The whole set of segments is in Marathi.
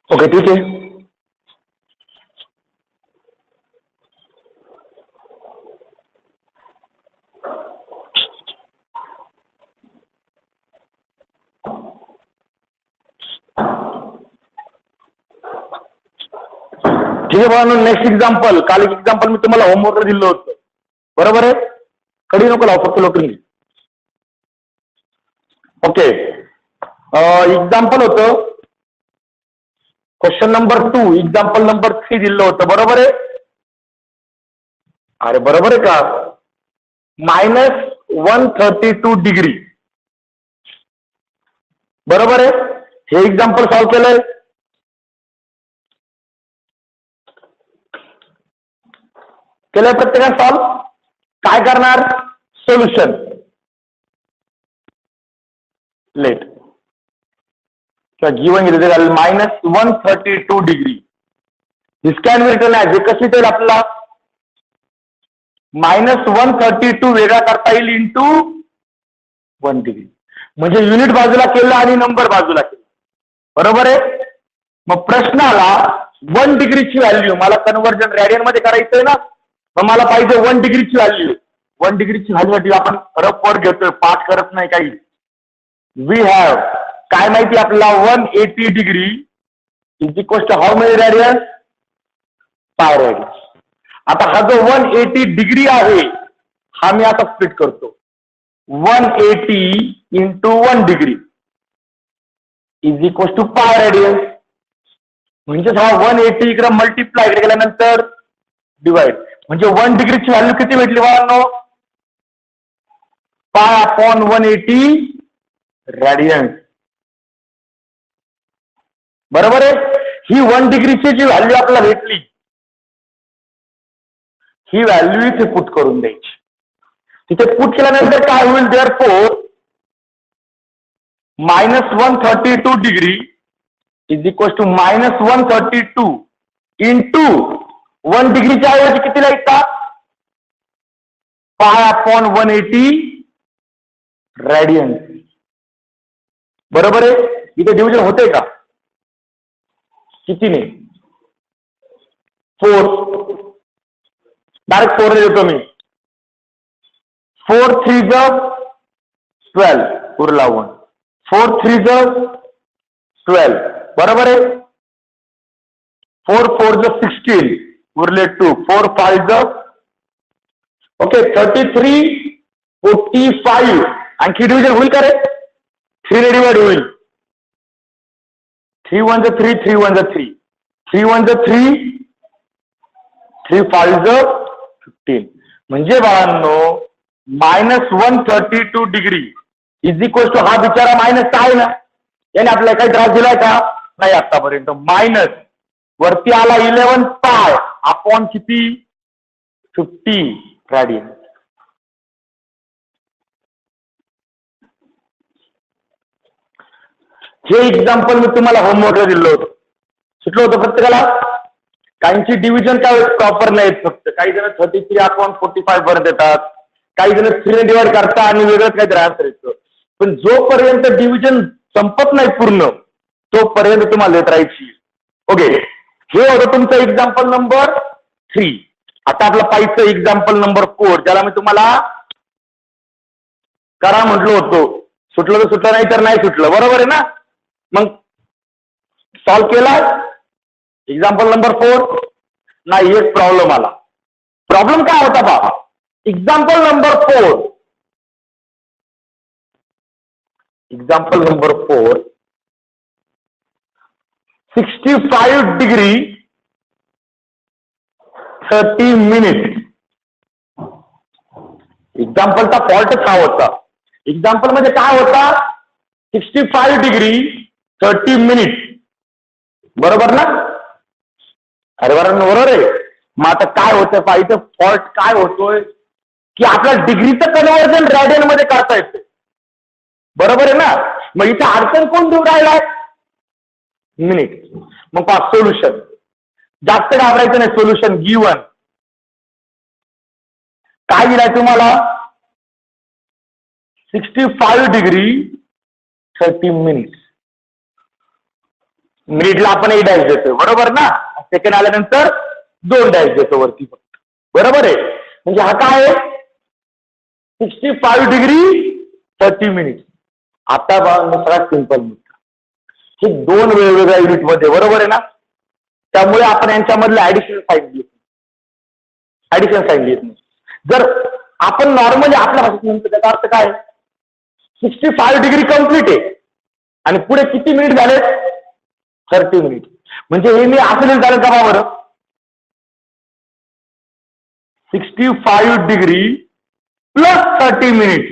ओके ठीक आहे. ठीक आहे बघा. नेक्स्ट एक्झाम्पल, काल एक एक्झाम्पल मी तुम्हाला होमवर्कला दिलं होतं, बरोबर आहे. कधी नको लावू, फक्त लोटून घे. ओके, एक्झाम्पल होतं क्वेश्चन नंबर 2, एक्झाम्पल नंबर 3 दिलं होतं, बरोबर आहे. अरे बरोबर आहे का? -132 डिग्री, बरोबर आहे. हे एक्झाम्पल सॉल्व्ह केलंय. केलंय प्रत्येकाने सॉल्व्ह. काय करणार? सोल्युशन लेट किंवा गिवन घेतले झालं -132 degree. This can be written as, कशी येईल आपल्याला? -132 वेगळा करता येईल इंटू 1 डिग्री. म्हणजे युनिट बाजूला केलं आणि नंबर बाजूला केलं, बरोबर आहे. मग प्रश्न आला 1 डिग्रीची व्हॅल्यू, मला कन्व्हर्जन रॅडियन मध्ये करायचंय ना, मग मला पाहिजे 1 डिग्रीची व्हॅल्यू. 1 डिग्रीची व्हॅल्यूसाठी आपण रफ वर घेतोय, पाठ करत नाही काही. वी हॅव, काय माहिती आपल्याला? 180 degree is equal to how many radian? 5 radian. आता हा जो 180 डिग्री आहे, हा मी आता स्प्लिट करतो. 180 into 1 degree is equal to 5 radian. म्हणजे हा 180 इकडे मल्टिप्लाय इकडे केल्यानंतर डिवाइड, म्हणजे 1 डिग्रीची व्हॅल्यू किती भेटली बाळांनो? 5/180 रॅडियन, बरोबर आहे. ही 1 डिग्रीची जी व्हॅल्यू आपल्याला भेटली, ही व्हॅल्यू इथे पुट करून द्यायची. तिथे पुट केल्यानंतर काय होईल? Therefore -132 degree is equal to -132 into 1 डिग्रीच्या ऐवजी किती लिहितात? 5/180 रॅडियन, बरोबर आहे. इथे डिव्हिजन होते का? कितीने? 4. डायरेक्ट 4 देतो मी. 4 3 12 उरला 1. 4 3 12, बरोबर आहे. 4 4 16 उरले 2. 4 5 ओके 33 45. आणखी डिव्हिजन होईल का रे? 3 ने डिवाइड होईल. 3 1 3 3 1 3 3 1 3 3 5 15. म्हणजे बाळांनो -132 डिग्री इज इक्वल टू, हा बिचारा मायनस आहे ना, याने आपल्याला काही त्रास दिलाय का? नाही आतापर्यंत. मायनस वरती आला 11 पाय अपॉन किती? 50 रॅडियन. हे एक्झाम्पल मी तुम्हाला होमवर्कला दिलं होतं, सुटलं होतं प्रत्येकाला. काहींची डिव्हिजन काय प्रॉपर नाहीत, फक्त काही जण 33/45 पर्यंत येतात, काही जण 3 ने डिवाइड करतात आणि वेगळंच काहीतरी आन्सर येतं. पण जोपर्यंत डिव्हिजन संपत नाही पूर्ण, तोपर्यंत तुम्हाला येत राहायची. ओके, हे होतं तुमचं एक्झाम्पल नंबर 3. आता आपलं पाहिजे एक्झाम्पल नंबर 4, ज्याला मी तुम्हाला करा म्हटलं होतं. सुटलं तर सुटलं, नाही तर नाही सुटलं, बरोबर आहे ना. मग सॉल्व्ह केला एक्झाम्पल नंबर 4. नाही, एक प्रॉब्लेम आला. प्रॉब्लेम काय होता बाबा? Example number 4, example number 4, 65 degree 30 minute. एक्झाम्पलचा फॉल्टच हा होता. एक्झाम्पल म्हणजे काय होता? 65 डिग्री 30 मिनिट, बरोबर ना? अरे बरोबर आहे. मग आता काय होतं पाहिजे? फॉल्ट काय होतोय की आपल्या डिग्रीचं कन्व्हर्जन रॅडियन मध्ये करता येतं, बरोबर आहे ना. मग इथे अडचण कोण देऊन राहिलाय? मिनिट. मग पहा सोल्युशन, जास्त घाबरायचं नाही. सोल्युशन गिवन काय दिलाय तुम्हाला? 65 डिग्री 30 मिनिट्स. मिनिटला आपण 1 डॅश देतोय, बरोबर ना. सेकंड आल्यानंतर 2 डॅश देतो वरती फक्त, बरोबर आहे. म्हणजे हा काय आहे 65 डिग्री 30 मिनिट. आता सगळ्यात सिंपल मुद्दा, हे 2 वेगवेगळ्या युनिटमध्ये, बरोबर आहे ना. त्यामुळे आपण यांच्यामधलं ऍडिशन साईन लिहित नाही. जर आपण नॉर्मली आपल्या भाषेत म्हणतो त्याचा अर्थ काय 65 डिग्री कंप्लीट आहे आणि पुढे किती मिनिट झाले 30 मिनिट. म्हणजे हे मी असं लिहिलं झालं का बरं 65 डिग्री प्लस 30 मिनिट.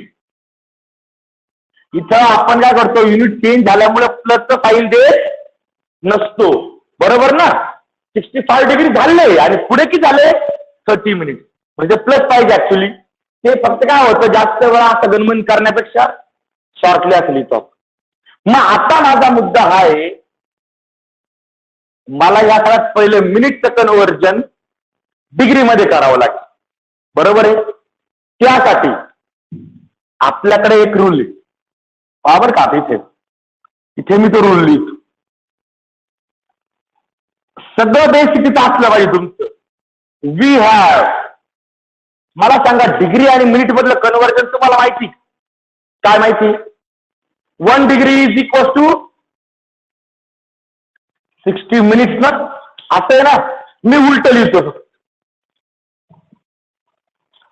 इथं आपण काय करतो युनिट चेंज झाल्यामुळे प्लसचं साईन देत नसतो, बरोबर ना. 65 डिग्री झाले आणि पुढे किती झाले 30 मिनिट, म्हणजे प्लस पाहिजे ऍक्च्युली. ते फक्त काय होतं जास्त वेळा असं गणमन करण्यापेक्षा शॉर्टली असं लिहितो. मग आता माझा मुद्दा हा आहे, मला या काळात पहिले मिनिटचं कन्व्हर्जन डिग्रीमध्ये करावं लागेल, बरोबर आहे. त्यासाठी आपल्याकडे एक रूल आहे, बरोबर का. इथे मी तो रूल लिहितो. सगळं बेसिक तिथं असलं पाहिजे तुमचं. वी हॅव, मला सांगा डिग्री आणि मिनिट मधलं कन्व्हर्जन तुम्हाला माहिती काय माहिती. 1 degree is equal to 60 minutes ना, असं आहे ना. मी उलट लिहितो,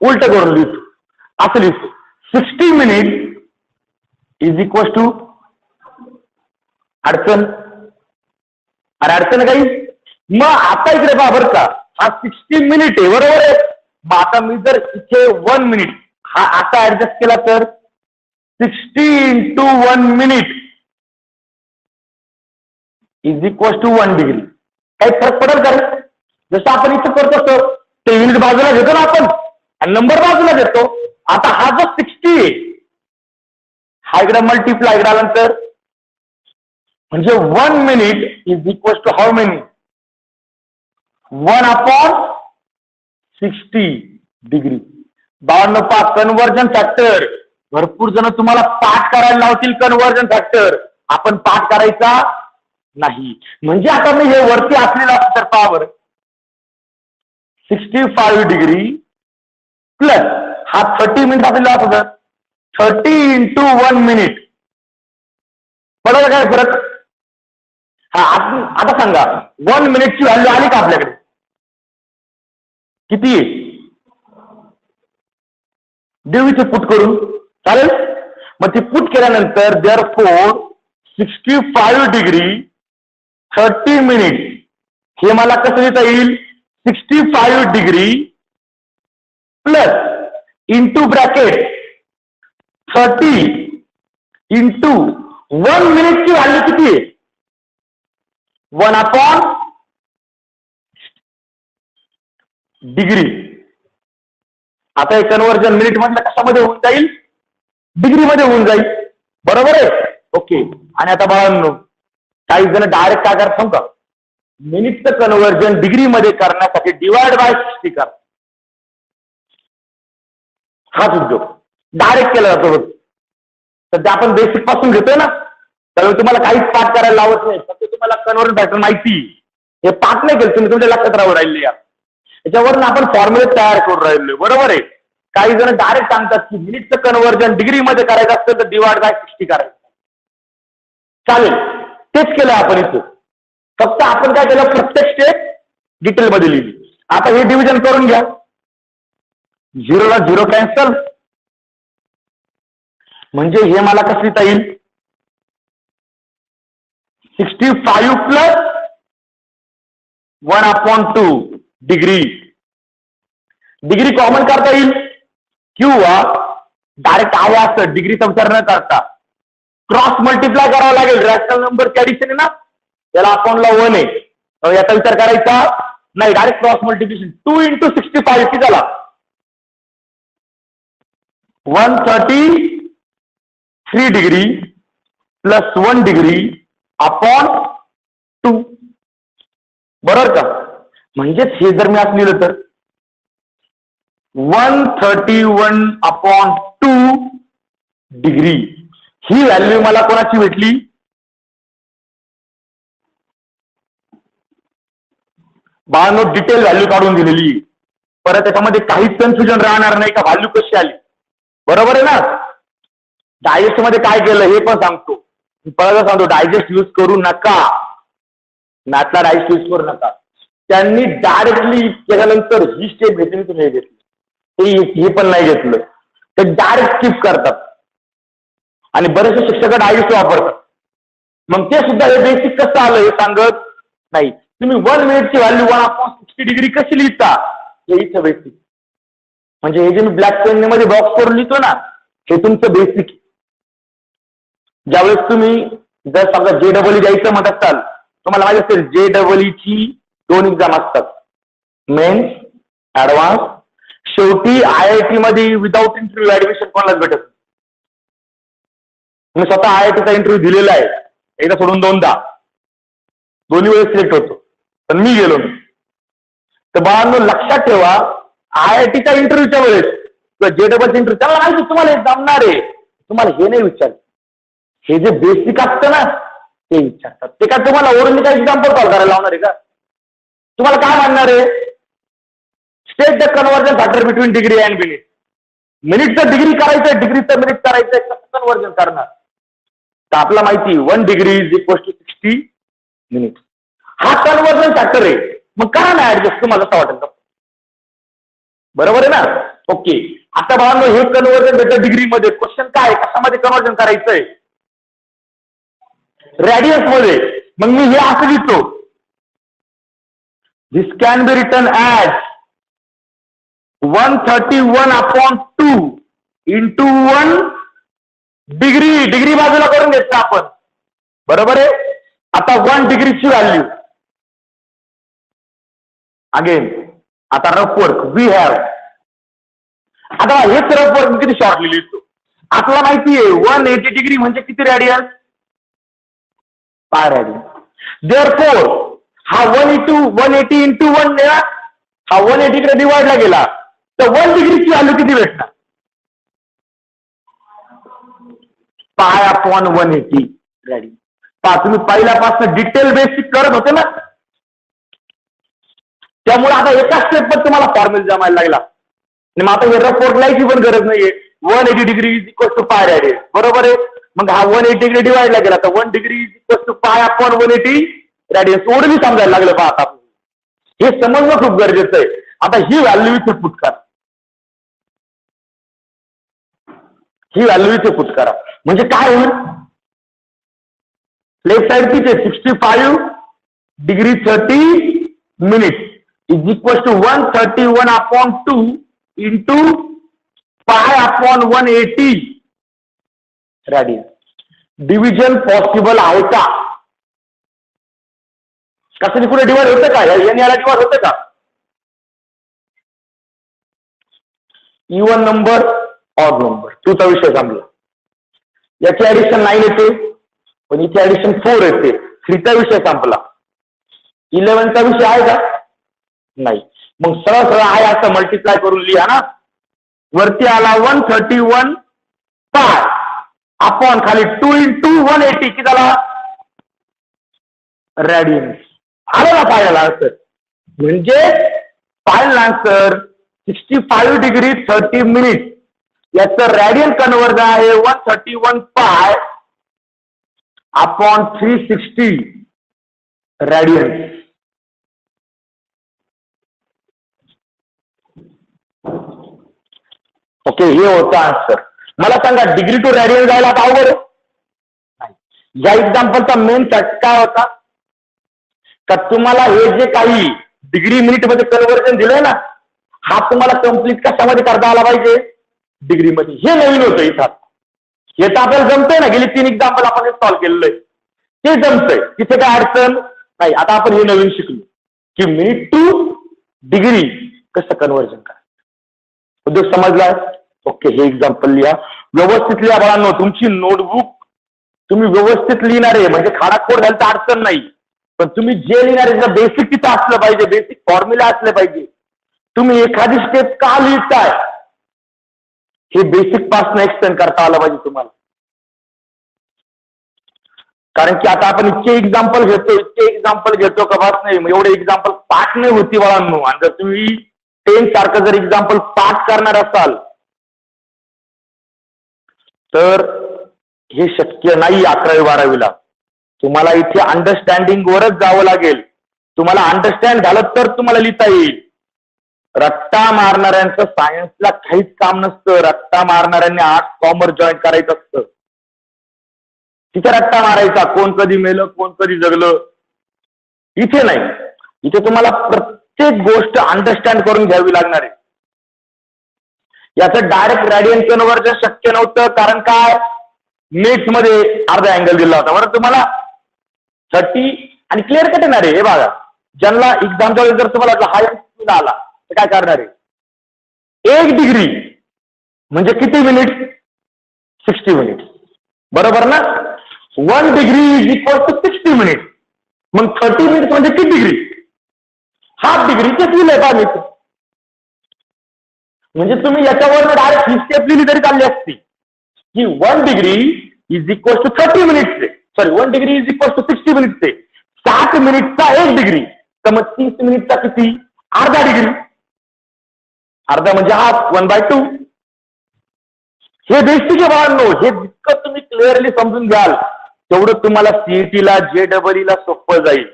उलट करून लिहितो, असं लिहितो 60 मिनिट इज इक्वल टू अडचण. अरे अडचण काही. मग आता इकडे पहा बरं का, हा 60 मिनिट आहे, बरोबर आहे. मग आता मी जर इथे 1 मिनिट हा असा ऍडजस्ट केला तर 60 into 1 minute is equal to 1 degree. काही फरक पडेल का. जसं आपण इथं करतो सर ते युनिट बाजूला घेतो ना आपण आणि नंबर बाजूला घेतो. आता हा जो 60 आहे हा इकडे मल्टिप्लाय इकडे आल्यानंतर म्हणजे 1 minute is equal to how many 1/60 degree. 52 conversion factor. भरपूर जण तुम्हाला पाठ करायला लावतील कन्व्हर्जन फॅक्टर, आपण पाठ करायचा नाही. म्हणजे आता मी हे वरती असलेलं असतं तर पहा बरं 65 डिग्री प्लस हा 30 मिनिट आपल्याला असतं 30 into 1 मिनिट. बरोबर काय फरक. हा आता सांगा 1 मिनिटची व्हॅल्यू आली का आपल्याकडे किती आहे. देऊ इथे पुट करून चालेल. मग ती पुट केल्यानंतर देअरफॉर 65 डिग्री 30 मिनिट हे मला कसं लिहिता येईल 65 degree plus into bracket 30 into 1 मिनिटची व्हॅल्यू किती आहे 1/60 डिग्री. आता हे कन्व्हर्जन मिनिट मधलं कशामध्ये होऊन जाईल डिग्रीमध्ये होऊन जाईल, बरोबर आहे. ओके. आणि आता बाळांनो काही जण डायरेक्ट काय करतात का मिनिटचं कन्व्हर्जन डिग्रीमध्ये करण्यासाठी डिवाइड बाय 60 कर. हाच उद्योग डायरेक्ट केला जातो. सध्या आपण बेसिक पासून घेतोय ना त्यामुळे तुम्हाला काहीच पाठ करायला लावत नाही. फक्त तुम्हाला कन्व्हर्जन फॅक्टर माहिती हे पाठ नाही केलं तुम्ही तुमच्या लक्षात राहू राहिले. याच्यावरून आपण फॉर्म्युले तयार करून राहिलोय, बरोबर आहे. काही जण डायरेक्ट सांगतात की मिनिटचं कन्व्हर्जन डिग्रीमध्ये करायचं असतं तर डिवाइड बाय 60 करायचं. चालेल तेच केलं आपण इथं. फक्त आपण काय केलं प्रत्येक स्टेप डिटेलमध्ये लिहिली. आता हे डिव्हिजन करून घ्या. 0 ला 0 कॅन्सल म्हणजे हे मला कसं लिहिता येईल 65 प्लस 1/2 डिग्री. डिग्री कॉमन करता येईल किंवा डायरेक्ट आहे असं डिग्रीचा विचार न करता क्रॉस मल्टिप्लाय करावं लागेल. रॅशनल नंबरची ऍडिशन आहे ना त्याला अकाउंटला 1 आहे याचा विचार करायचा नाही. डायरेक्ट क्रॉस मल्टिप्लिकेशन 2 into 65 किती झाला 133 डिग्री प्लस 1 डिग्री अपॉन 2 बरोबर का. म्हणजेच हे जर मी असं लिहिलं तर 131/2 डिग्री ही व्हॅल्यू मला कोणाची भेटली बाळांनो डिटेल व्हॅल्यू काढून दिलेली, परत त्याच्यामध्ये काहीच कन्फ्युजन राहणार नाही का व्हॅल्यू कशी आली. बरोबर आहे ना. डायजेस्ट मध्ये काय केलं हे पण सांगतो. परत सांगतो डायजेस्ट यूज करू नका, मॅथला डायजेस्ट यूज करू नका. त्यांनी डायरेक्टली केल्यानंतर ही स्टेप घेतली, तुम्ही हे घेतली, हे पण नाही घेतलं, ते डायरेक्ट स्किप करतात आणि बरेचसे शिक्षक डायजेस्ट वापरतात. मग ते सुद्धा हे बेसिक कसं आलं हे सांगत नाही. तुम्ही 1 मिनिटची व्हॅल्यू 1/60 डिग्री कशी लिहिता हे इथं बेसिक. म्हणजे हे जे मी ब्लॅक पेन मध्ये बॉक्स करून लिहितो ना, हे तुमचं बेसिक. ज्यावेळेस तुम्ही जर समजा JEE द्यायचं म्हणत असाल, तुम्हाला माहिती असेल JEE ची 2 एक्झाम असतात, मेन्स, ऍडव्हान्स. शेवटी IIT मध्ये विदाउट इंटरव्ह्यू ऍडमिशन कोणालाच भेटत. मी स्वतः IITचा इंटरव्ह्यू दिलेला आहे, एकदा सोडून 2दा, दोन्ही वेळेस सिलेक्ट होतो, पण मी गेलो नाही. तर बाळांनो लक्षात ठेवा, IITच्या इंटरव्ह्यूच्या वेळेस किंवा JEE इंटरव्ह्यू त्याला माहिती तुम्हाला हे जमणार आहे, तुम्हाला हे नाही विचारत. हे जे बेसिक असतं ना ते विचारतात. ते काय तुम्हाला ओरली काय एक्झाम्पल सॉल्व्ह करायला लावणार आहे का? तुम्हाला काय म्हणणार आहे, state the conversion factor between degree and minute. मिनिटचं डिग्री करायचंय, डिग्रीचं मिनिट करायचंय, कसं कन्व्हर्जन करणार. तर आपल्याला माहिती 1 degree is equal to 60 minute. हा कन्व्हर्जन फॅक्टर आहे. मग करा ना ऍडजस्ट, तुम्हाला असं वाटेल का? बरोबर आहे ना. ओके. आता बाळांनो हे कन्व्हर्जन भेटतं डिग्रीमध्ये. क्वेश्चन काय कशामध्ये कन्व्हर्जन करायचंय? रेडियस मध्ये. मग मी हे असं लिहितो, this can be written as 131/2 into 1 degree. Degree बाजूला करून घेतलं आपण. बरोबर आहे. आता 1 डिग्रीची व्हॅल्यू अगेन. आता रफ वर्क वी हॅव. आता हेच रफ वर्क किती शॉर्टली लिहितो. आपल्याला माहिती आहे 180 डिग्री म्हणजे किती रेडियस? पाय रेडियस. देअरफॉर हा 180 इंटू 1 हा 180 कडे डिवाइडला गेला तर 1 डिग्रीची व्हॅल्यू किती भेटणार? π/180 रेडियस. पहा तुम्ही पहिल्यापासून डिटेल बेसिक करत होते ना, त्यामुळे आता एका स्टेप पण तुम्हाला फॉर्म्युला जमायला लागला. आणि मग आता हे रफ वर्क लिहायची पण गरज नाहीये. 180 डिग्री इज इक्वल टू पाय रेडियस. बरोबर आहे. मग हा 180 डिग्री डिवाइडला गेला तर 1 degree is equal to π/180 radius. एवढं समजायला लागलं पहा. आता हे समजणं खूप गरजेचं आहे. आता ही व्हॅल्यू इथे पुट करा, ही व्हॅल्यू इथे पुट करा. म्हणजे काय होईल? लेफ्ट साइड किती 65 degree 30 minute is equal to 131/2 into π/180 radius. Division possible आहे का? कशाने कुठे डिवाइड होतं का? याला डिवाइड होतं का? इवन नंबर ऑड नंबर 2 चा विषय संपला. याची ऍडिशन 9 येते, पण याची ऍडिशन 4 येते. 3 चा विषय संपला. 11 चा विषय आहे का? नाही. मग सरळ सरळ आहे असं मल्टिप्लाय करून लिहा ना. वरती आला 131 पाय आपण खाली 2 इंटू 180 की झाला रेडियन्स. आलं ना फायनल आन्सर. म्हणजे फायनल आन्सर 65 डिग्री 30 मिनिट याचं रेडियन कन्व्हर्जन आहे 131 पाय अपॉन 360 रेडियन्स. ओके, हे होतं आन्सर. मला सांगा डिग्री टू रेडियन जायला आता अवघड नाही. या एक्झाम्पलचा मेन फॅक्ट काय होता? का तुम्हाला हे जे काही डिग्री मिनिट मध्ये कन्व्हर्जन दिलंय ना, हा तुम्हाला कम्प्लीट कशामध्ये करता आला पाहिजे? डिग्रीमध्ये. हे नवीन होतं इथं. हे तर आपल्याला जमतंय ना, गेली 3 एक्झाम्पल आपण सॉल्व्ह केलेलं आहे, ते जमतंय, तिथे काय अडचण नाही. आता आपण हे नवीन शिकलो की मिनिट टू डिग्री कसं कन्व्हर्जन करायचं. उद्योग समजलाय? ओके, हे एक्झाम्पल लिहा, व्यवस्थित लिहा बाळांनो. तुमची नोटबुक तुम्ही व्यवस्थित लिहिणार आहे म्हणजे खाडाखोड झाली तर अडचण नाही, पण तुम्ही जे लिहिणार आहे बेसिक तिथं असलं पाहिजे, बेसिक फॉर्म्युला असले पाहिजे. तुम्ही एखादी स्टेप का लिहिताय हे बेसिक पासून एक्सप्लेन करता आलं पाहिजे तुम्हाला. कारण की आता आपण इतके एक्झाम्पल घेतो का बस नाही, एवढे एक्झाम्पल पाठ नाही होती बाळांनो. आणि जर तुम्ही 10 सारखं जर एक्झाम्पल पाठ करणार असाल तर हे शक्य नाही 11वी-12वीला. तुम्हाला इथे अंडरस्टँडिंग वरच जावं लागेल. तुम्हाला अंडरस्टँड झालं तर तुम्हाला लिहिता येईल. रट्टा मारणाऱ्यांचं सायन्सला काहीच काम नसतं. रट्टा मारणाऱ्यांनी आर्ट्स कॉमर्स जॉईन करायचं असतं. तिथे रट्टा मारायचा, कोण कधी मेलं कोण कधी जगलं. इथे नाही. इथे तुम्हाला प्रत्येक गोष्ट अंडरस्टँड करून घ्यावी लागणार आहे. याचं डायरेक्ट रेडियन कन्व्हर्जन शक्य नव्हतं. कारण काय, मिनिट्स मध्ये अर्धा अँगल दिला होता बरं तुम्हाला. 30 आणि क्लिअर कट येणार आहे. हे बघा, ज्यांना एक्झामच्या वेळेस जर तुम्हाला हा अँगल आला तर काय करणार आहे, 1 डिग्री म्हणजे किती मिनिट, 60 मिनिट. बरोबर ना. 1 degree is equal to 60 minute. मग 30 मिनिट म्हणजे किती डिग्री, हाफ डिग्री. तेच लिहिलंय का मी. म्हणजे तुम्ही याच्यावर डायरेक्ट ही स्टेप लिहिली तरी चालली असती की 1 degree is equal to 30 minutes. Sorry, 1 degree is equal to 60 minutes. 60 मिनिटचा 1 डिग्री, तर मग 30 मिनिटचा किती, अर्धा डिग्री. अर्धा म्हणजे हाफ, 1/2. हे बेसिक आहे बाळांनो. हे जितकं तुम्ही क्लिअरली समजून घ्याल तेवढं तुम्हाला सीईटीला JEE सोपं जाईल.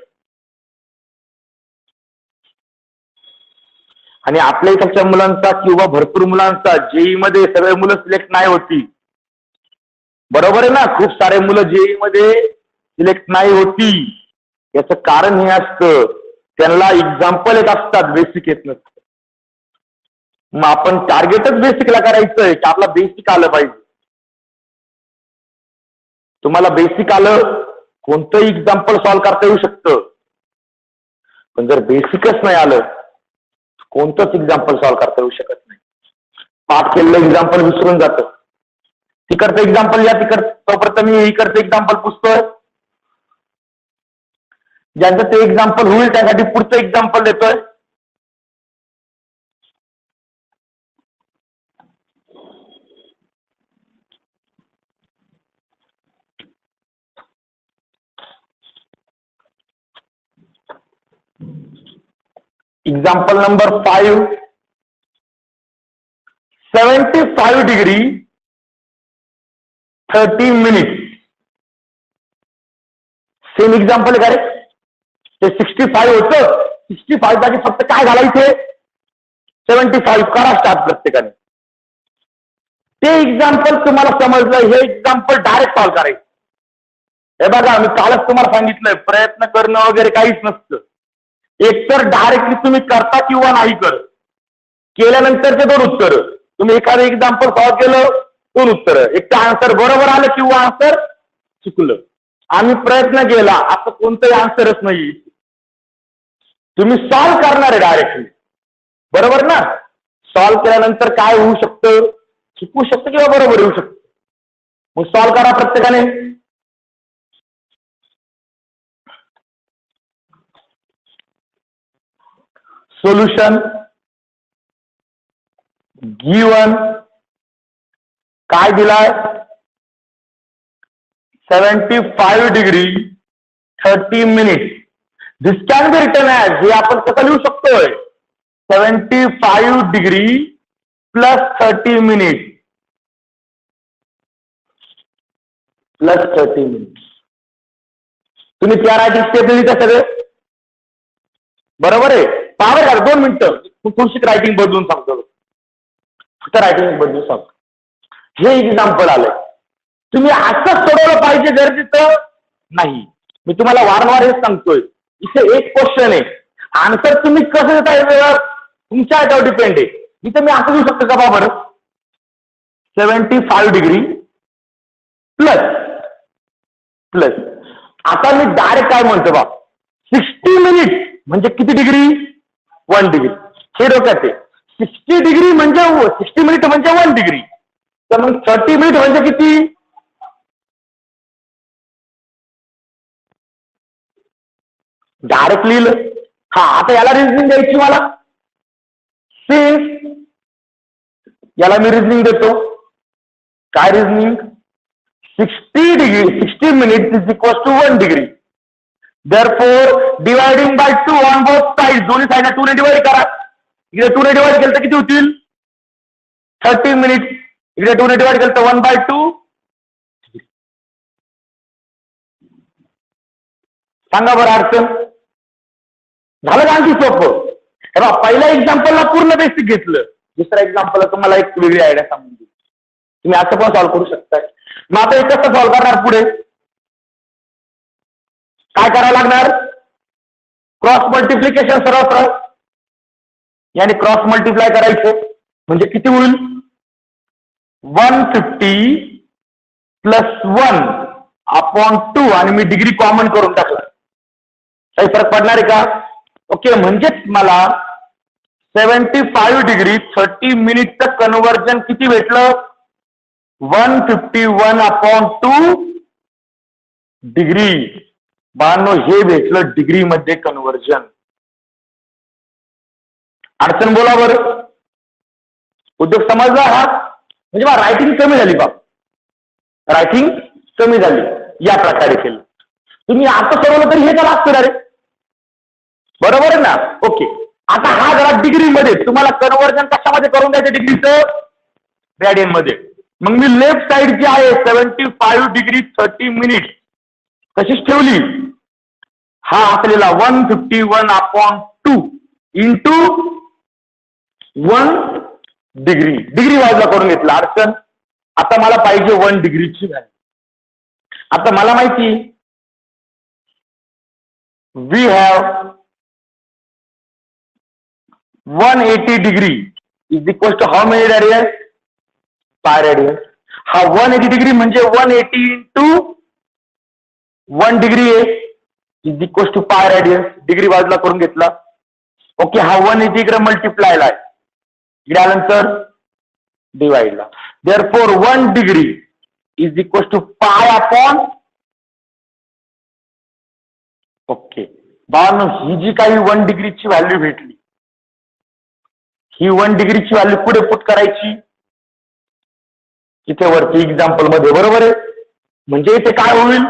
आणि आपल्या इकडच्या मुलांचा किंवा भरपूर मुलांचा JEE मध्ये सगळे मुलं सिलेक्ट नाही होती. बरोबर आहे ना. खूप सारे मुलं JEE मध्ये सिलेक्ट नाही होती. याचं कारण हे असतं, त्यांना एक्झाम्पल येत असतात, बेसिक येत नसतं. मग आपण टार्गेटच बेसिकला करायचंय की आपला बेसिक आलं पाहिजे. तुम्हाला बेसिक आलं, कोणतंही एक्झाम्पल सॉल्व्ह करता येऊ शकतं. पण जर बेसिकच नाही आलं, कोणतंच एक्झाम्पल सॉल्व्ह करता येऊ शकत नाही. पाठ केलेलं एक्झाम्पल विसरून जातं. तिकडचं एक्झाम्पल या तोपर्यंत मी इकडचं एक्झाम्पल पुसतोय. ज्यांचं ते एक्झाम्पल होईल त्यासाठी पुढचं एक्झाम्पल देतोय. Example number 5. 75 degree 30 minute. Same example आहे का रे. ते 65 होतं. 65 जागी फक्त काय घालायचे, 75 करा स्टार्ट प्रत्येकाने. ते एक्झाम्पल तुम्हाला समजलं. हे एक्झाम्पल डायरेक्ट सॉल्व्ह करायचं. हे बघा, मी कालच तुम्हाला सांगितलंय, प्रयत्न करणं वगैरे काहीच नसतं. एकतर डायरेक्टली तुम्ही करता किंवा नाही करत. केल्यानंतरचे 2 उत्तर. तुम्ही एखादं एक्झाम्पल सॉल्व्ह केलं, 2 उत्तर. एक तर आन्सर बरोबर आलं किंवा आन्सर चुकलं. आम्ही प्रयत्न केला असं कोणतंही आन्सरच नाही. तुम्ही सॉल्व्ह करणार आहे डायरेक्टली. बरोबर ना. सॉल्व्ह केल्यानंतर काय होऊ शकतं, चुकू शकतं किंवा बरोबर येऊ शकतं. मग सॉल्व्ह करा प्रत्येकाने. सोल्युशन गिवन काय दिलाय, 75 degree 30 minute. This can be written as, हे आपण कसं लिहू शकतोय, 75 degree plus 30 minute plus 30 minute. तुम्ही त्या रायटिंग स्टेप लिहिता सगळे. बरोबर आहे. पावर का 2 मिनिटं थोडीशी रायटिंग बदलून सांगतो. फक्त रायटिंग बदलून सांगतो. हे एक्झाम्पल आलंय. तुम्ही असंच सोडवलं पाहिजे गरजेचं नाही. मी तुम्हाला वारंवार हेच सांगतोय. इथे एक क्वेश्चन आहे, आन्सर तुम्ही कसं देता तुमच्या याच्यावर डिपेंड आहे. इथे मी असं देऊ शकतो का बाबा, 75 डिग्री प्लस प्लस. आता मी डायरेक्ट काय म्हणतो बा, 60 मिनिट म्हणजे किती डिग्री, 1 डिग्री. हे डोक्यात आहे. 60 डिग्री म्हणजे 60 मिनिट म्हणजे 1 डिग्री. तर मग 30 मिनिट म्हणजे किती, डायरेक्ट लिहिलं. हा, आता याला रिझनिंग द्यायची मला. सिन्स याला मी रिझनिंग देतो. काय reasoning, 60 minutes is equals to 1 degree. Therefore, dividing by 2 on both sides, दोन्ही साईडला 2 ने डिवाइड करा. इकडे 2 ने डिवाइड केलं तर किती होतील? 30 मिनिट्स. इकडे 2 ने डिवाइड केलं तर 1/2. सांगा बरं अडचण झालं का? आणखी सोपं. हे बघा, पहिल्या एक्झाम्पलला पूर्ण बेसिक घेतलं. दुसऱ्या एक्झाम्पलला तुम्हाला एक वेगळी आयडिया सांगून देऊ. तुम्ही असं पण सॉल्व्ह करू शकताय. मग आता हे कसं सॉल्व्ह करणार? पुढे काय करावं लागणार? क्रॉस मल्टिप्लिकेशन सरळ सरळ याने क्रॉस मल्टिप्लाय करायचं. म्हणजे किती होईल? 150 प्लस 1/2 आणि मी डिग्री कॉमन करून टाकला. काही फरक पडणार आहे का? ओके, म्हणजेच मला 75 डिग्री 30 मिनिटचं कन्व्हर्जन किती भेटलं? 151/2 डिग्री. बानो हे भेटलं डिग्री मध्ये कन्व्हर्जन. अडचण बोला बरं. उद्योग समजला हा? म्हणजे बा रायटिंग कमी झाली. बा रायटिंग कमी झाली. या प्रकारे केलं. तुम्ही आता सोडवलं तरी हे तर लागतं रे. बरोबर आहे ना? ओके, आता हा जरा डिग्री मध्ये तुम्हाला कन्व्हर्जन कशामध्ये करून द्यायचं? डिग्रीचं रेडियन मध्ये. मग मी लेफ्ट साइड जी आहे 75 डिग्री 30 मिनिट तशीच ठेवली. हा असलेला 151/2 इंटू 1 डिग्री. डिग्री बाजूला करून घेतला. अडचण. आता मला पाहिजे 1 डिग्रीची व्हॅल्यू. आता मला माहिती we have 180 degree is equal to how many radian? Pi radian. हा 180 डिग्री म्हणजे 180 इंटू 1 डिग्री आहे is equal to pi radian. Degree बाजूला करून घेतला. ओके, हा 180 इकडे मल्टिप्लायला आहे. इकडे आल्यानंतर डिवाइडला. Therefore 1 degree is equal to pi upon. Okay बाळांनो, ही जी काही 1 डिग्रीची व्हॅल्यू भेटली, ही 1 डिग्रीची व्हॅल्यू पुढे पुट करायची इथे वरती एक्झाम्पल मध्ये. बरोबर आहे? म्हणजे इथे काय होईल?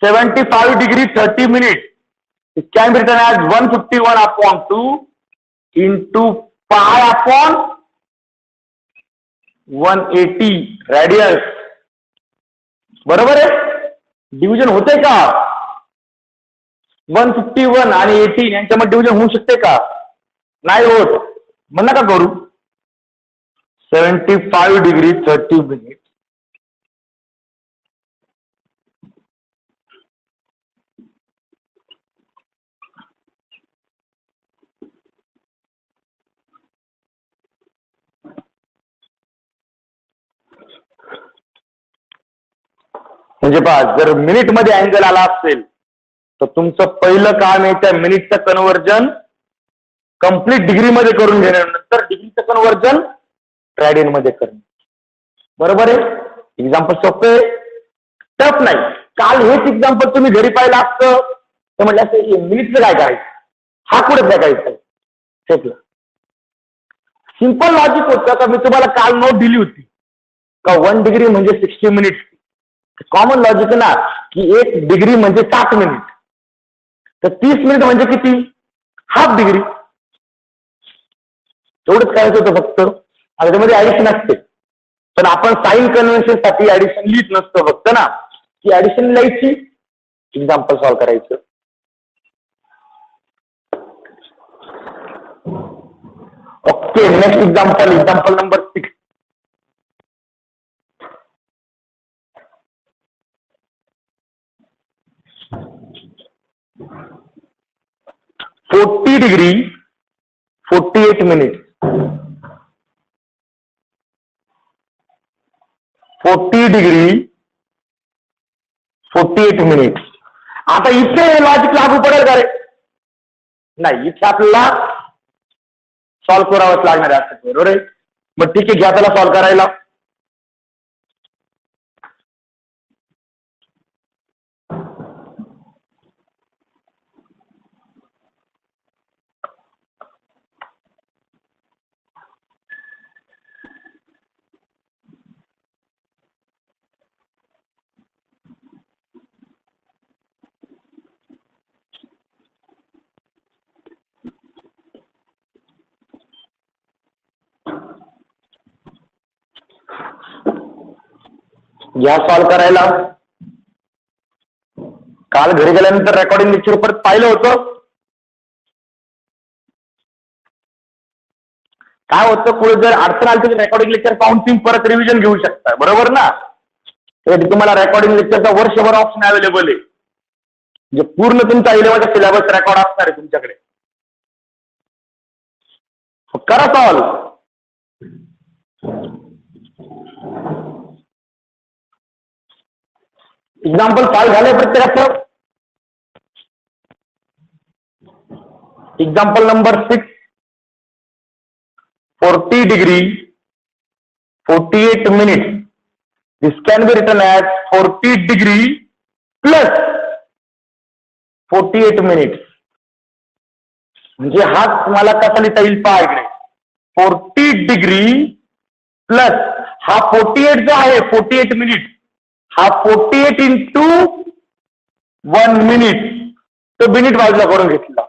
75 degree 30 minute it can be written as 151/2 into pi upon 180 radius. बरोबर आहे? डिव्हिजन होते का? 151 आणि 80 यांच्यामध्ये डिव्हिजन होऊ शकते का? नाही होत. मग नका करू. 75 डिग्री 30 मिनिट म्हणजे पहा, जर मिनिट मध्ये अँगल आला असेल तर तुमचं पहिलं काम आहे त्या मिनिटचं कन्व्हर्जन कंप्लीट डिग्री मध्ये करून घेणे. नंतर डिग्रीचं कन्व्हर्जन रेडियन मध्ये करणे. बरोबर आहे? एक्झाम्पल सोपे, टफ नाही. काल हेच एक्झाम्पल तुम्ही घरी पाहिलं असतं तर म्हटलं असं मिनिटचं काय करायचं, हा कुठे बघायचं. शेतला सिंपल लॉजिक होतं का? मी तुम्हाला काल नोट दिली होती का 1 डिग्री म्हणजे 60 मिनिट. कॉमन लॉजिक ना की 1 डिग्री म्हणजे 60 मिनिट, तर 30 मिनिट म्हणजे किती? Half degree. एवढंच करायचं होतं फक्त. आणि त्यामध्ये ऍडिशन असते, पण आपण साइन कन्व्हेन्शन साठी ऍडिशन लिहित नसतो फक्त ना, की ऍडिशन लिहायची, एक्झाम्पल सॉल्व्ह करायचं. Okay, next example, example number 6. $40 degree 48 minute. 40 degree 48 minute. आता इथे लॉजिक लागू पडेल का रे? नाही, इथे आपल्याला सॉल्व्ह करावंच लागणार आहे. बरोबर आहे? मग ठीक आहे, घ्या त्याला सॉल्व्ह करायला. घ्या सॉल्व करायला. काल घरी गेल्यानंतर रेकॉर्डिंग लेक्चर परत पाहिलं होतं. काय होतं, पुढे जर अडचण आली तर रेकॉर्डिंग लेक्चर पाहून तुम्ही परत रिव्हिजन घेऊ शकता, बरोबर ना. तर तुम्हाला रेकॉर्डिंग लेक्चरचा वर्षभर ऑप्शन अवेलेबल आहे. म्हणजे पूर्ण तुमचा इलेव्हनचा सिलेबस रेकॉर्ड असणार आहे तुमच्याकडे. करा सॉल्व. एक्झाम्पल सॉल्व झाले प्रत्येकाचं. Example number 6. 40 degree 48 minutes. This can be written as 40 degree plus 48 minutes. म्हणजे हा तुम्हाला कसा लिहिता येईल पहा इकडे. 40 degree प्लस हा 48 जो आहे 48 मिनिट, हा 48 into 1 minute, तो मिनिट बाजूला करून घेतला.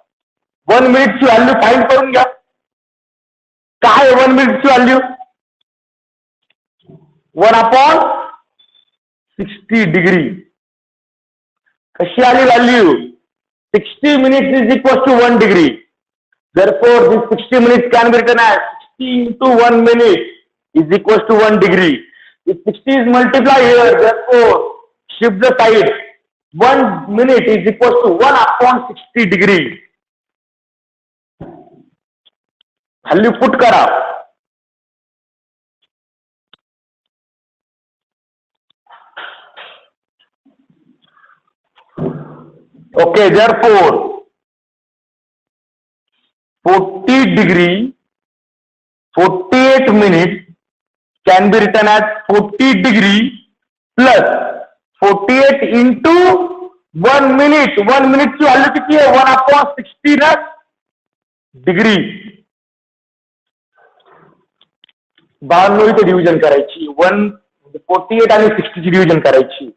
1 मिनिटची व्हॅल्यू फाइंड करून घ्या. काय 1 मिनिटची व्हॅल्यू? 1/60 डिग्री. कशी आली value? 60 minutes is equal to 1 degree. Therefore, this 60 minutes can be written as 60 into 1 minute is equal to 1 degree. If 60 is multiplied here, therefore shift the side. 1 minute is equal to 1/60 degree. Value put करा. Okay, therefore 40 degree 48 minutes can be written as 40 degree plus 48 into 1 minute. 1 minute की व्हॅल्यू किती आहे? 1/60 ना डिग्री. 52 इथे डिव्हिजन करायची. 48 आणि 60 ची डिव्हिजन करायची.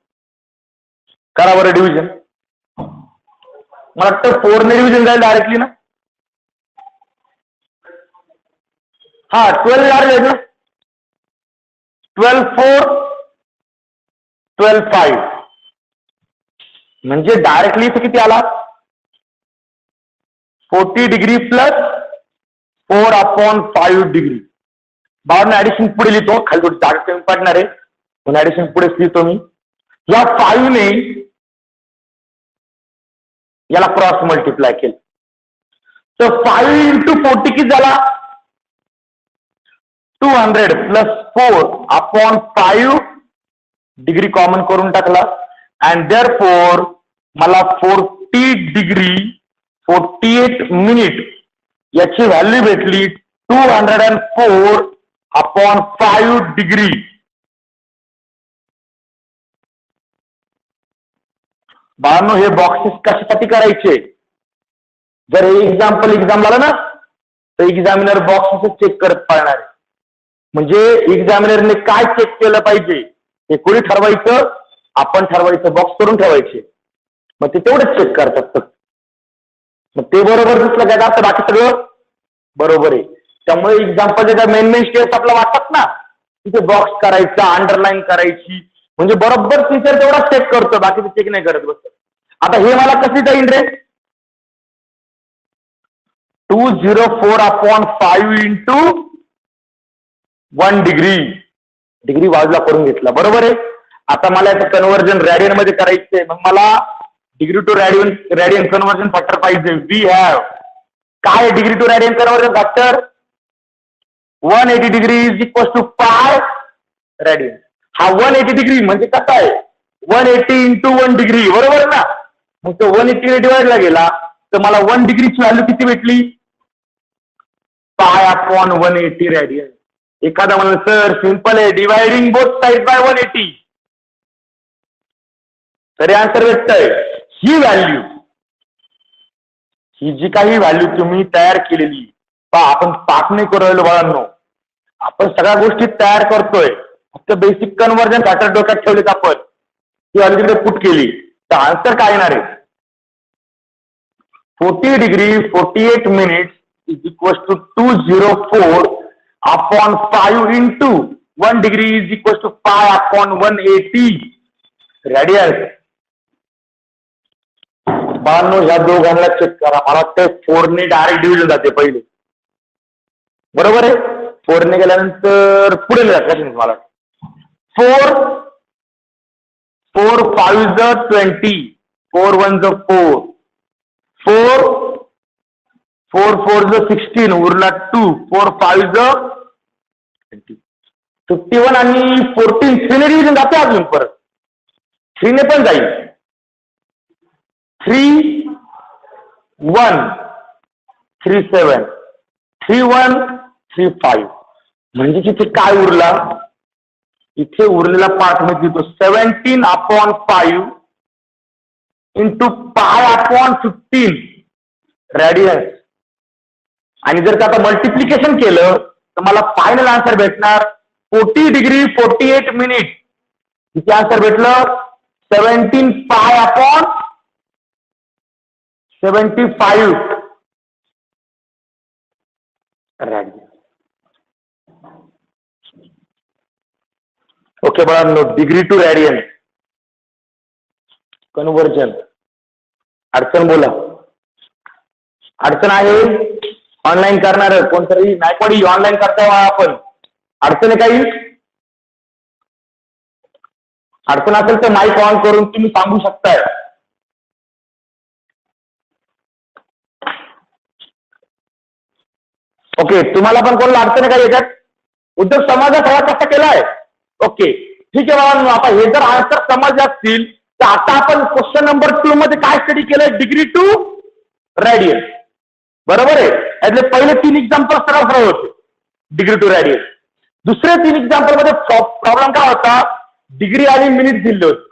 करा बरं डिव्हिजन. मला वाटतं 4 ने डिव्हिजन जाईल डायरेक्टली ना. हा 12 जाईल ना. 12/4 12/5 म्हणजे डायरेक्टली इथे किती आला? 40 डिग्री प्लस 4/5 डिग्री. बावन्न ऍडिशन पुढे लिहितो. खाली थोडी जागा कमी पडणार आहे म्हणून ऍडिशन पुढेच लिहितो मी. या 5 ने याला क्रॉस मल्टिप्लाय केलं तर 5 into 40 किती झाला? 200 प्लस 4/5 डिग्री कॉमन करून टाकला. अँड देअरफॉर मला 40 डिग्री 48 मिनिट याची व्हॅल्यू भेटली 204/5 डिग्री. बाळांनो, हे बॉक्सेस कशासाठी करायचे? जर हे एक्झाम आलं ना तर एक्झामिनर बॉक्सेस चेक करत पाळणार आहे. म्हणजे एक्झामिनरने काय चेक केलं पाहिजे हे कोणी ठरवायचं? आपण ठरवायचं. बॉक्स करून ठेवायचे. मग ते तेवढंच चेक करतात. मग ते बरोबर दिसलं काय तर बाकी सगळं बरोबर आहे. त्यामुळे एक्झाम्पल ज्या मेन स्टेप्स आपल्याला वाटतात ना तिथे बॉक्स करायचा, अंडरलाईन करायची. म्हणजे बरोबर टीचर तेवढा चेक करतो, बाकीचं चेक नाही करत बसत. आता हे मला कशी जाईल रे? 204/5 into 1 डिग्री. डिग्री बाजूला करून घेतला, बरोबर आहे. आता मला याचं कन्व्हर्जन रॅडियन मध्ये करायचंय. मग मला degree to radian conversion factor पाहिजे. वी हॅव काय degree to radian conversion factor? 180 degree is equal to pi radian. हा 180 डिग्री म्हणजे कसा आहे? 180 into 1 डिग्री, बरोबर ना. मग तो 180 डिवाइडला गेला तर मला 1 डिग्रीची व्हॅल्यू किती भेटली? π/180 रॅडियन. एखादा म्हणलं सर सिंपल आहे, डिवायडिंग बोथ साइड बाय 180. तरी आन्सर भेटतंय. ही व्हॅल्यू, ही जी काही व्हॅल्यू तुम्ही तयार केलेली आपण पाठ नाही करू राहिलो बाळांनो. आपण सगळ्या गोष्टी तयार करतोय. फक्त बेसिक कन्व्हर्जन फॅक्टर डोक्यात ठेवलेत आपण. ती व्हॅल्यू तिकडे पुट केली तर आन्सर काय येणार आहे? 40 degree 48 minutes is equal to 204/5 into 1 degree is equals to pi upon 180 radians. बाळांनो ह्या दोघांना चेक करा. मला वाटतं 4 ने डायरेक्ट डिव्हिजन जाते पहिले, बरोबर आहे. 4 ने गेल्यानंतर पुढे जात मला 4 5 20, 4 1 4, 4 4 16, उरला 2, 4 5 20, 51 आणि 14 3 ने डिव्हिजन जाते अजून परत 3 ने पण जाईल. 3 1 3 7, 3 1 3 5, म्हणजे तिथे काय उरला, इथे उरलेला पार्ट मी देतो 17/5 इंटू पाय अपॉन 15 रेडियन्स. आणि जर का आता मल्टिप्लिकेशन केलं तर मला फायनल आन्सर भेटणार 40 डिग्री 48 मिनिट. किती आन्सर भेटलं 17 पाय अपॉन 75 रेडियन. ओके बाळांनो, डिग्री टू रेडियन कन्वर्जन. अडचण बोला, अडचण आहे ऑनलाईन करणार कोणतरी नायकवाडी ऑनलाईन करताय आपण, अडचण आहे काही, अडचण असेल तर माईक ऑन करून तुम्ही सांगू शकताय. ओके, तुम्हाला पण कोणाला अडचण आहे का याच्यात? उद्योग समाजा सगळा कसा केलाय? ओके ठीक आहे बाळांनो, आता हे जर आन्सर समजले असतील तर आता आपण क्वेश्चन नंबर 2 मध्ये काय स्टडी केलंय, डिग्री टू रेडियन, बरोबर आहे. यातले पहिले 3 एक्झाम्पल सरळ होते डिग्री टू रेडियन. दुसरे 3 एक्झाम्पल मध्ये प्रॉब्लेम काय होता, डिग्री आणि मिनिट दिले होते.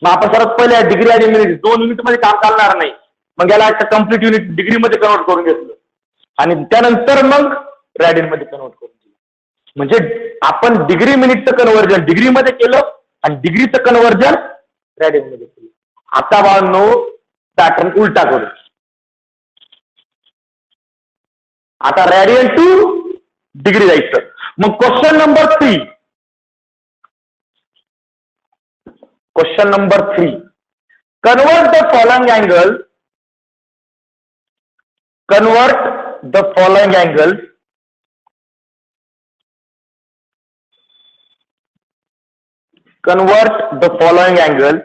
मग आपण सर्वात पहिले डिग्री आणि मिनिट 2 युनिट मध्ये काम चालणार नाही, मग याला कम्प्लीट युनिट डिग्री मध्ये कन्वर्ट करून घेतलं आणि त्यानंतर मग रेडियन मध्ये कन्वर्ट करून दिलं. म्हणजे आपण डिग्री मिनिटचं कन्वर्जन डिग्री मध्ये केलं आणि डिग्रीचं कन्वर्जन रेडियन मध्ये केलं. आता बाळांनो पॅटर्न उलटा करू. आता रेडियन टू डिग्री जायचं. मग question number 3, question number 3, convert the following angle, convert the following angles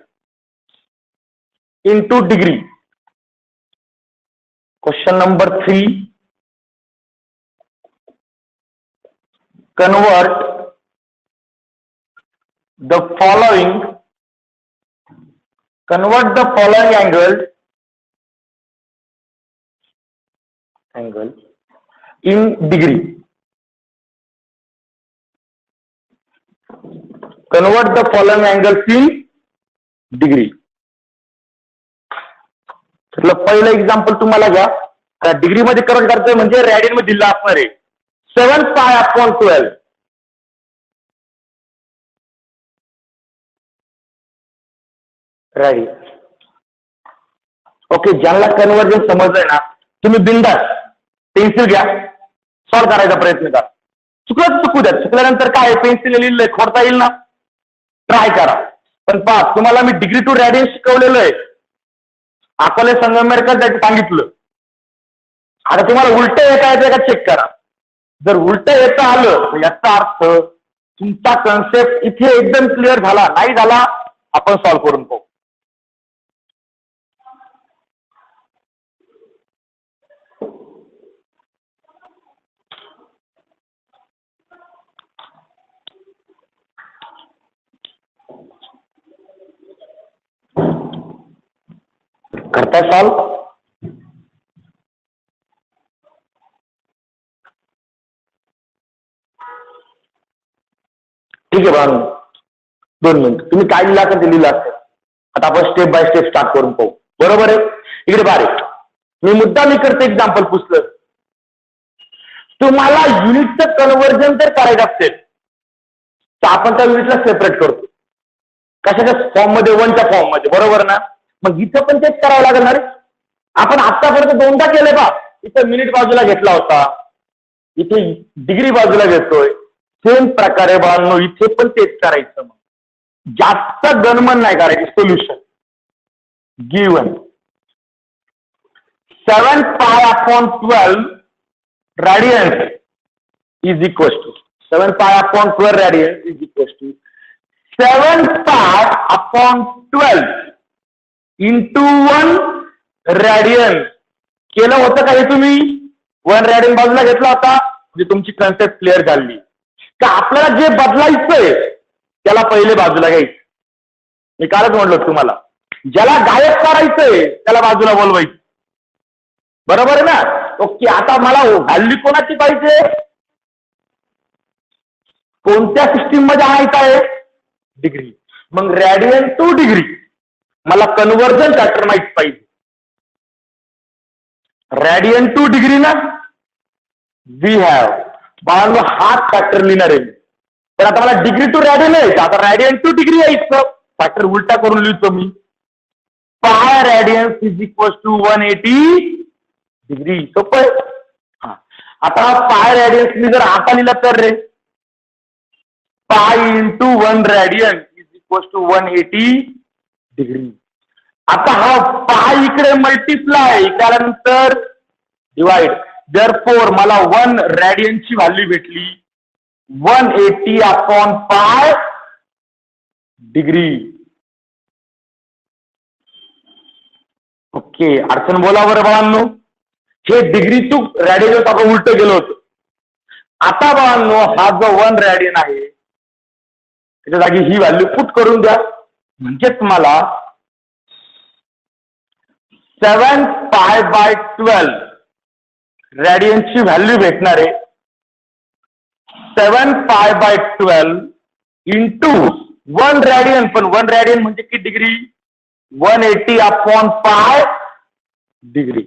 into degree. Question number 3, convert the following angles in degree. Convert the following angles in degree. पहिलं एक्झाम्पल तुम्हाला घ्या. डिग्री मध्ये कन्वर्ट करतोय म्हणजे रेडियन मध्ये दिला असणार आहे 7 पाय अपॉन 12. रेडियन. ओके, ज्यांना कन्वर्जन समजलंय ना तुम्ही बिंदास पेन्सिल घ्या, सॉल्व करायचा प्रयत्न करा. चुकलं चुकू द्या, चुकल्यानंतर काय पेन्सिल लिहिलंय खोडता येईल ना, ट्राय करा. पण पहा, तुम्हाला मी डिग्री टू रेडियन शिकवलेलं आहे, अकोले संगमेश्वर सांगितलं. आता तुम्हाला उलट येता येतं का चेक करा. जर उलट येतं आलं तर याचा अर्थ तुमचा कन्सेप्ट इथे एकदम क्लिअर झाला. नाही झाला आपण सॉल्व करून पाहू. करता सॉल्व. ठीक आहे बाळांनो, 2 मिनिट. तुम्ही काय लिहिला असेल ते लिहिलं असेल. आता आपण स्टेप बाय स्टेप स्टार्ट करून पाहू, बरोबर आहे. इकडे बारीक मी करते एक्झाम्पल पुसलं. तुम्हाला युनिटचं कन्वर्जन जर करायचं असेल तर आपण त्या युनिटला सेपरेट करतो. कशाच्या फॉर्म मध्ये, 1च्या फॉर्म मध्ये, बरोबर ना. मग इथं पण तेच करावं लागणार. आपण आतापर्यंत 2दा केलंय बा. इथं मिनिट बाजूला घेतला होता, इथे डिग्री बाजूला घेतोय. सेम प्रकारे बाळांनो इथे पण तेच करायचं. मग जास्त गणमन नाही करायची. Solution given 7 pi/12 radians is equals to 7 pi/12 radians is equals to 7 pi/12 into 1 radian. केलं होतं का हे तुम्ही? 1 radian बाजूला घेतला होता म्हणजे तुमची कन्सेप्ट क्लिअर झाली. का आपल्याला जे बदलायचंय त्याला पहिले बाजूला घ्यायचं. मी कालच म्हटलं तुम्हाला, ज्याला गायब करायचंय त्याला बाजूला बोलवायचं. बरोबर आहे ना? ओके. आता मला व्हॅल्यू कोणाची पाहिजे? कोणत्या सिस्टीम मध्ये आहे? डिग्री. मग रॅडियन टू डिग्री मला कन्व्हर्जन फॅक्टर माहित पाहिजे. रॅडियन टू डिग्री ना वी हॅव बाळांनो हाच फॅक्टर लिहिणार आहे. तर आता मला डिग्री टू रॅडियन यायचं, आता रॅडियन टू डिग्री यायचं. फॅक्टर उलटा करून लिहितो मी. पाय रॅडियन्स इज इक्वल टू 180 डिग्री. सोपं आहे. हा, आता पाय रॅडियन्स मी जर आता लिहिला तर रे pi into 1 radian is equal to 180 degree. आता हा पाय इकडे मल्टिप्लाय त्यानंतर डिवाइड. देअरफॉर मला 1 रॅडियनची व्हॅल्यू भेटली 180/पाय डिग्री. ओके. अडचण बोला बरं बाळांनो. हे डिग्री टू रॅडियन आपण उलट गेलो होतो. आता बाळांनो हा जो 1 रॅडियन आहे त्याच्या जागी ही व्हॅल्यू पुट करून द्या. म्हणजे तुम्हाला 7 pi/12 रॅडियनची व्हॅल्यू भेटणार आहे. 7 pi/12 इंटू 1 रॅडियन. पण 1 रॅडियन म्हणजे किती डिग्री? 180/पाय डिग्री.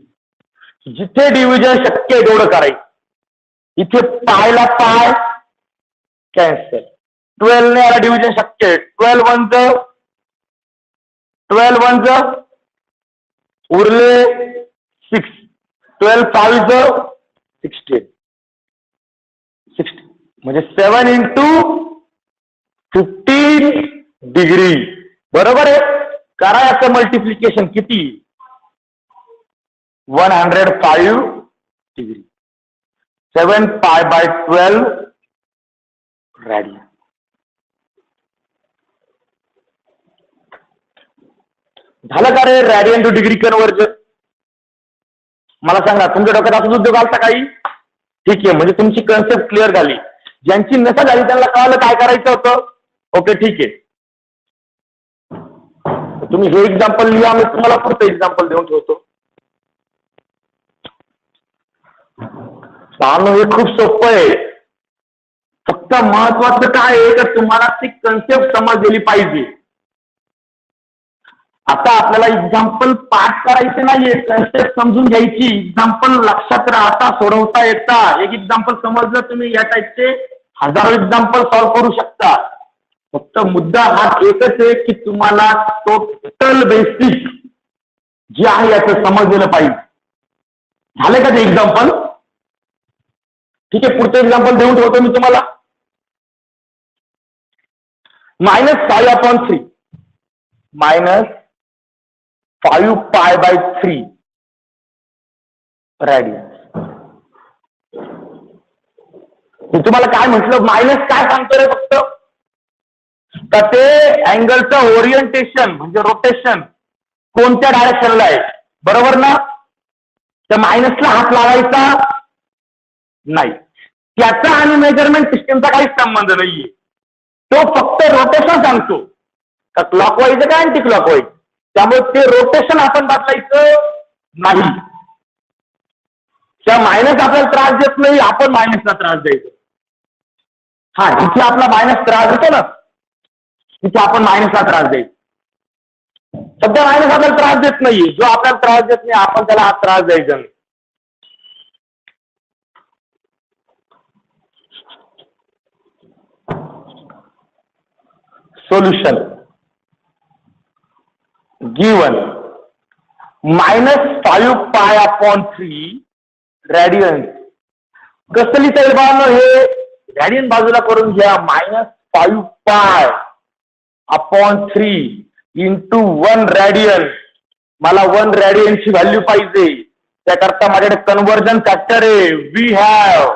जिथे डिव्हिजन शक्य आहे तेवढं करायचं. इथे पायला पाय कॅन्सल. 12 ने याला डिव्हिजन शक्य आहे. 12 1 उरले 6. 12 5 16 म्हणजे 7 इंटू 15 डिग्री. बरोबर आहे. करा याचं मल्टिप्लिकेशन किती? 105 डिग्री. 7 pi/12 radian. झालं का रे रॅडियन टू डिग्री कन्व्हर्जन? मला सांगा तुमच्या डोक्यात असाच उद्योग आलता काही? ठीक आहे. म्हणजे तुमची कन्सेप्ट क्लिअर झाली. ज्यांची नसा झाली त्यांना कळालं काय करायचं होतं. ओके ठीक आहे. तुम्ही हे एक्झाम्पल लिहा. मी तुम्हाला पुढचं एक्झाम्पल देऊन ठेवतो. हे खूप सोपं आहे. फक्त महत्वाचं काय आहे तर तुम्हाला ती कन्सेप्ट समजलेली पाहिजे. आता आपल्याला एक्झाम्पल पाठ करायचे नाहीये, कन्सेप्ट समजून घ्यायची. एक्झाम्पल लक्षात राहता सोडवता येता. एक एक्झाम्पल समजलं तुम्ही या टाईपचे हजारो एक्झाम्पल सॉल्व्ह करू शकता. फक्त मुद्दा हा एकच आहे की तुम्हाला टोटल बेसिक जे आहे याचं समजलेलं पाहिजे. झालं का ते एक्झाम्पल? ठीक आहे. पुढचं एक्झाम्पल देऊन ठेवतो मी तुम्हाला. -5/3 -5 pi/3 रॅडियन. मी तुम्हाला काय म्हटलं? मायनस काय सांगतो रे फक्त? तर ते अँगलचं ओरिएंटेशन म्हणजे रोटेशन कोणत्या डायरेक्शनला आहे. बरोबर ना? तर मायनसला हात लावायचा नाही. त्याचा आणि मेजरमेंट सिस्टीमचा काहीच संबंध नाहीये. तो फक्त रोटेशन सांगतो का क्लॉकवाईज का अँटी क्लॉकवाईज. त्यामुळे ते रोटेशन आपण बदलायचं नाही. त्या मायनस आपल्याला त्रास देत नाही, आपण मायनसला त्रास द्यायचो. हा, जिथे आपला मायनस त्रास देतो ना तिथे आपण मायनसला त्रास द्यायचो. सध्या मायनस आपल्याला त्रास देत नाही. जो आपल्याला त्रास देत नाही आपण त्याला हा त्रास द्यायचा नाही. Solution given -5 pi/3 radian. कसं लिहिता येईल बाळांनो हे? रेडियन बाजूला करून घ्या. -5π/3 इंटू 1 रेडियन. मला 1 रेडियनची व्हॅल्यू पाहिजे. त्याकरता माझ्याकडे कन्व्हर्जन फॅक्टर आहे. We have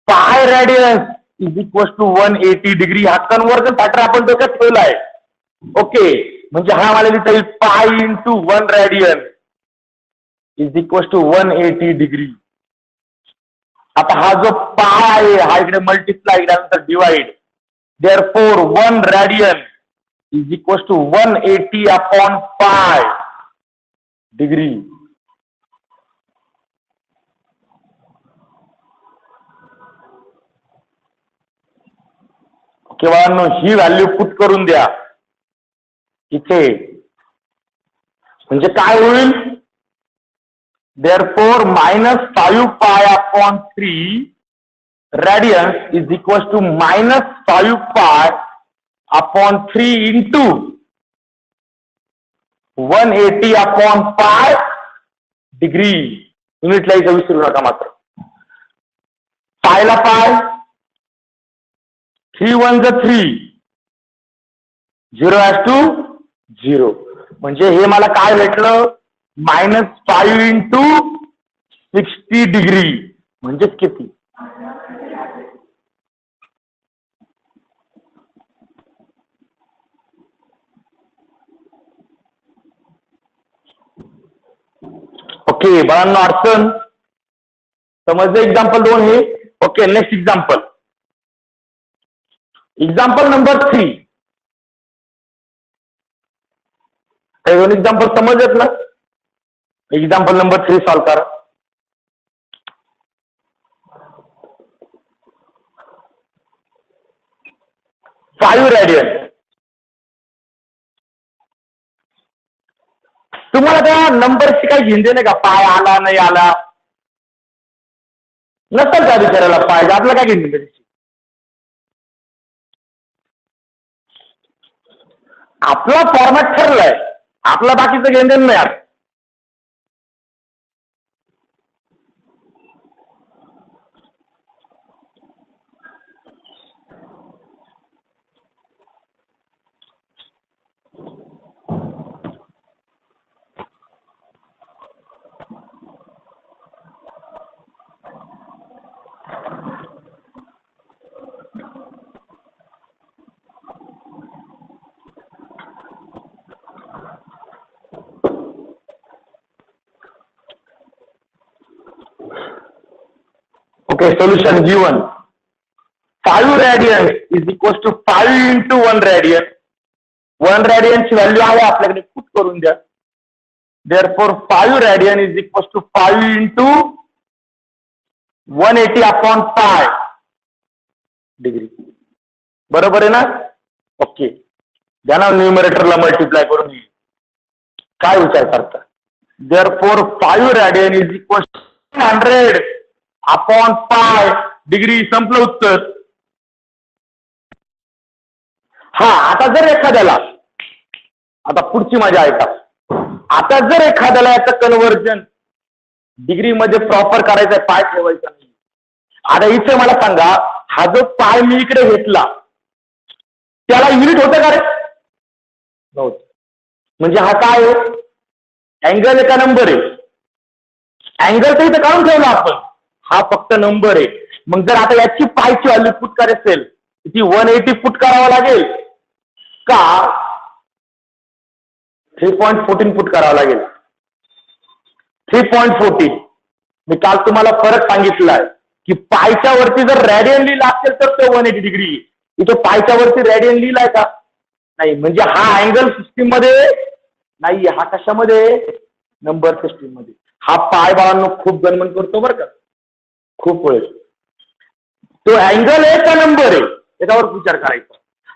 pi radian is equal to 180 degree. हा कन्व्हर्जन फॅक्टर आपण डोक्यात ठेवलाय. ओके, म्हणजे हा मला लिहिता येईल pi into 1 radian is equal to 180 degree. आता हा जो पाय आहे हा इकडे मल्टिप्लाय नंतर divide. Therefore 1 radian is equal to 180/π degree. किंवा ही व्हॅल्यू पुट करून द्या इथे. म्हणजे काय होईल? Therefore, -5π/3 radians is equal to -5π/3 into 180/π degree. Unit लाईचा विसरू नका मात्र. पायला पाय, 3 1 3, 0 म्हणजे हे मला काय भेटलं? -5 इंटू 60 डिग्री. म्हणजेच किती? ओके, बाळांनो अडचण समजलं? एक्झाम्पल 2 हे. Okay, next example. Example number 3. हे दोन एक्झाम्पल समजत ना? एक्झाम्पल नंबर 3 सॉल्व करा. Five radian. तुम्हाला त्या नंबरची काही घेणं नाही का? पाय आला नाही आला नसेल त्या विचारायला पाहिजे. आपलं काय घेणं त्याची? आपला फॉर्मॅट ठरलाय. आपला बाकीचं घेणं नाही. Okay, solution given. 5 radian is equal to 5 into 1 radian. 1 radian ची व्हॅल्यू आहे आपल्याकडे, पुट करून द्या. Therefore 5 radian is equal to 5 into 180/π degree. बरोबर आहे ना? ओके, द्या ना न्यूमरेटरला मल्टिप्लाय करून. काय विचार करता? Therefore 5 radian is equal to 100/π degree. संपलं उत्तर. हा, आता जर एखाद्याला, आता पुढची मजा ऐका. आता जर एखाद्याला याचं कन्व्हर्जन डिग्री मध्ये प्रॉपर करायचंय, पाय ठेवायचा नाही. आता इथे मला सांगा, हा जो पाय मी इकडे घेतला त्याला युनिट होतं का रे? नव्हतं. म्हणजे हा काय आहे? अँगल आहे का नंबर आहे? अँगल तर इथं काढून ठेवला आपण. हा फक्त नंबर आहे. मग जर आता याची पायची व्हॅल्यू पुट करायची असेल ती 180 पुट करावं लागेल का 3.14 पुट करावं लागेल? 3.14. मी काल तुम्हाला फरक सांगितलाय की पायच्या वरती जर रेडियन लिहिला असेल तर तो 180 डिग्री. इथं पायच्या वरती रेडियन लिहिलाय का? नाही. म्हणजे हा अँगल सिस्टीम मध्ये नाहीये. हा कशामध्ये? नंबर सिस्टीम मध्ये. हा पाय बाळांनो खूप गणमन करतो बरं का, खूप वेळेस. तो अँगल आहे का नंबर आहे याच्यावर विचार करायचा.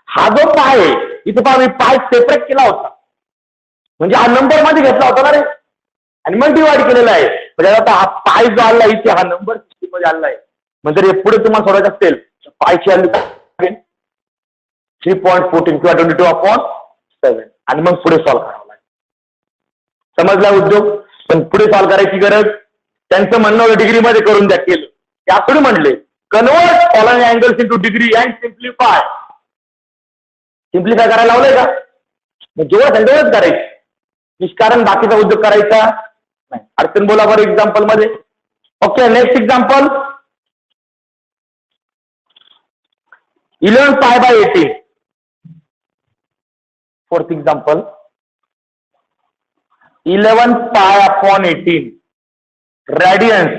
हा जो पाय आहे इथं पहा, मी पाय सेपरेट केला होता म्हणजे हा नंबर मध्ये घेतला होता ना रे, आणि मग डिवाइड केलेला आहे. म्हणजे आता हा पाय जो आला इथे हा नंबर सिस्टीम मध्ये आलाय. म्हणजे हे पुढे तुम्हाला सोडायचं असेल पायची व्हॅल्यू 3.14 किंवा 22/7 आणि मग पुढे सॉल्व्ह करावं लागेल. समजला उद्योग? पण पुढे सॉल्व्ह करायची गरज, त्यांचं म्हणणं डिग्री मध्ये करून द्या. केलं या थोडी म्हणले convert following angles into degree and simplify करायला लावलंय का? मग जेवढं तेवढंच करायचं, निष्कारण बाकीचा उद्योग करायचा नाही. अडचण बोला बरं एक्झाम्पल मध्ये. Okay, next example 11 pi by 18. Fourth example 11 pi upon 18 radians.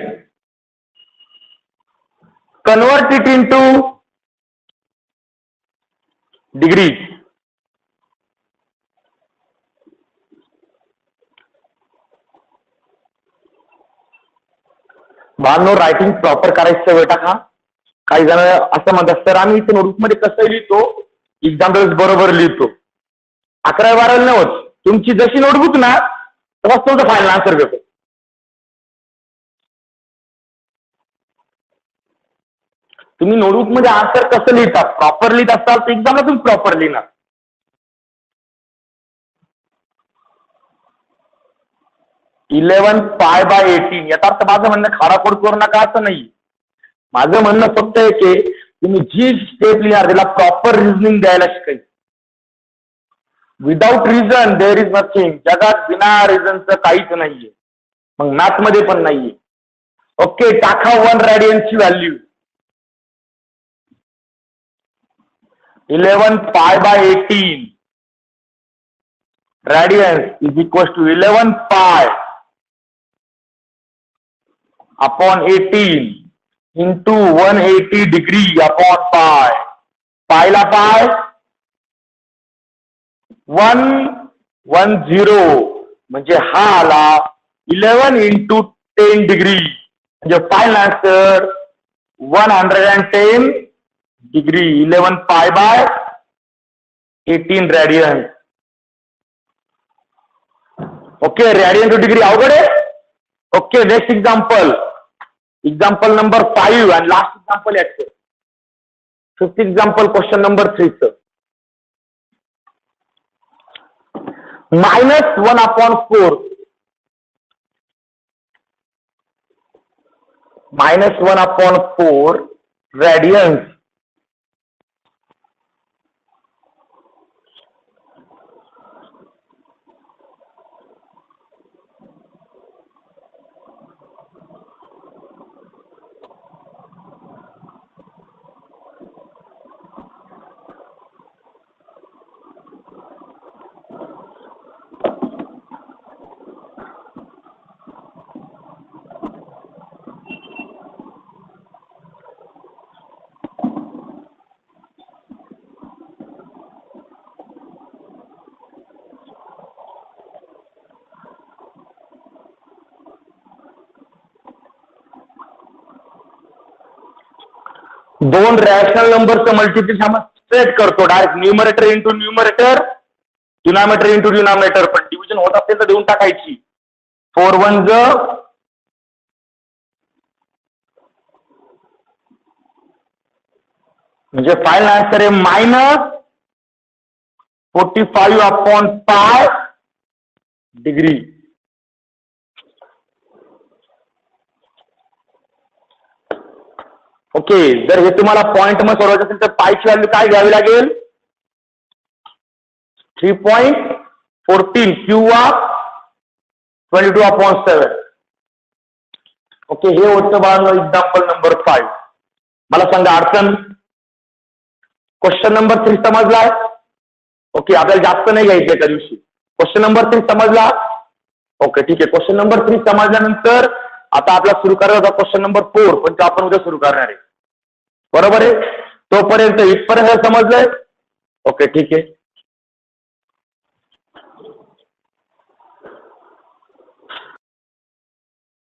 Convert it into degrees. बाळांनो, रायटिंग प्रॉपर करायचं बेटा. का काही जण असं म्हणतात सर आम्ही इथे नोटबुक मध्ये कसं लिहितो, एक्झाम्पल बरोबर लिहितो. 11-12 नाही होत. तुमची जशी नोटबुक ना तसंच तुमचं फायनल आन्सर देतो. तुम्ही नोटबुक मध्ये आन्सर कसं लिहिता, प्रॉपर लिहित असाल तर एक्झामला तुम्ही प्रॉपर लिहिणार. इलेवन पाय बाय 18 याचा अर्थ माझं म्हणणं खाडाखोड करू नका असं नाही. माझं म्हणणं फक्त आहे की तुम्ही जी स्टेप लिहिणार त्याला प्रॉपर रिझनिंग द्यायला शिकायचं. Without reason there is nothing. जगात बिना रिझनचं काहीच नाहीये, मग मॅथ मध्ये पण नाहीये. ओके, टाका 1 radianची value. 11 pi by 18 radians is equals to 11 पाय upon 18 into 180 degree upon पाय. पायला पाय 110 म्हणजे हा आला 11 into 10 डिग्री म्हणजे final answer 110 degree. 11 pi by 18 radians. Okay, radian two degree अवघड आहे. Okay, next example, example number 5 आणि लास्ट एक्झाम्पल याचं. Fifth example question number 3 -1/4 -1/4 radians. दोन रॅशनल नंबरचं मल्टिप्लिकेशन स्ट्रेट करतो direct. Numerator into numerator, denominator into denominator. पण डिव्हिजन होत असेल तर देऊन टाकायची. 4 1 म्हणजे फायनल आन्सर आहे -45/पाय डिग्री. ओके, जर हे तुम्हाला पॉइंट मध्ये सोडवायचं असेल तर पायची व्हॅल्यू काय घ्यावी लागेल? 3.14 किंवा 22/7. ओके, हे होतं बाळांनो एक्झाम्पल नंबर 5. मला सांगा अडचण. Question number 3 समजलाय? ओके, आपल्याला जास्त नाही घ्यायचं एका दिवशी. क्वेश्चन नंबर 3 समजला? ओके, ठीक आहे. क्वेश्चन नंबर 3 समजल्यानंतर आता आपला सुरू करायचा क्वेश्चन नंबर 4, पण तो आपण उद्या सुरू करणार आहे. बरोबर आहे? तोपर्यंत इथपर्यंत समजलंय? ओके, ठीक आहे.